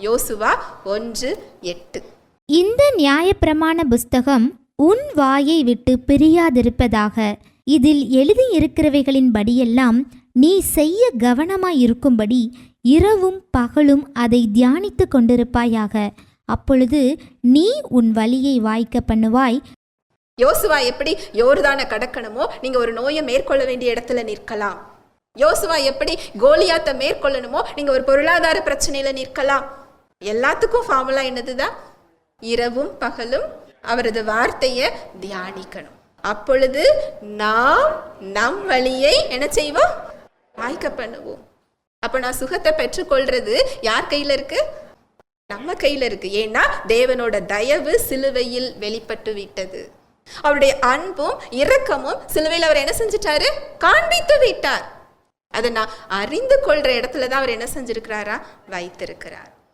யோசுவா 1:8. இந்த நியாயப்பிரமாண புஸ்தகம் உன் வாயை விட்டு பிரியாதிருப்பதாக. இதில் எழுதியிருக்கிறவைகளின் படியெல்லாம் நீ செய்ய கவனமாயிருக்கும்படி இரவும் பகலும் அதை தியானித்து கொண்டிருப்பாயாக. அப்பொழுது நீ உன் வழியை வாய்க்க பண்ணுவாய். யோசுவா எப்படி யோர்தானை கடக்கணுமோ நீங்க ஒரு நோயை மேற்கொள்ள வேண்டிய இடத்துல நிற்கலாம். யோசுவா எப்படி கோலியாத்தை மேற்கொள்ளணுமோ நீங்க ஒரு பொருளாதார பிரச்சனையில நிற்கலாம். எல்லாத்துக்கும் ஃபார்முலா என்னதுதான்? இரவும் பகலும் அவரது வார்த்தையை தியானிக்கணும். அப்பொழுது நாம் நம் வழியை என்ன செய்வோம்? வாய்க்க பண்ணுவோம். அப்ப நான் சுகத்தை பெற்றுக்கொள்றது யார் கையில இருக்கு? நம்ம கையில இருக்கு. ஏன்னா தேவனோட தயவு சிலுவையில் வெளிப்பட்டு விட்டது. அவருடைய அன்பும் இரக்கமும் சிலுவையில் அவர் என்ன செஞ்சிட்டாரு? காண்பித்து விட்டார். அதை நான் அறிந்து கொள்ற இடத்துலதான் அவர் என்ன செஞ்சிருக்கிறாரா? வைத்திருக்கிறார்.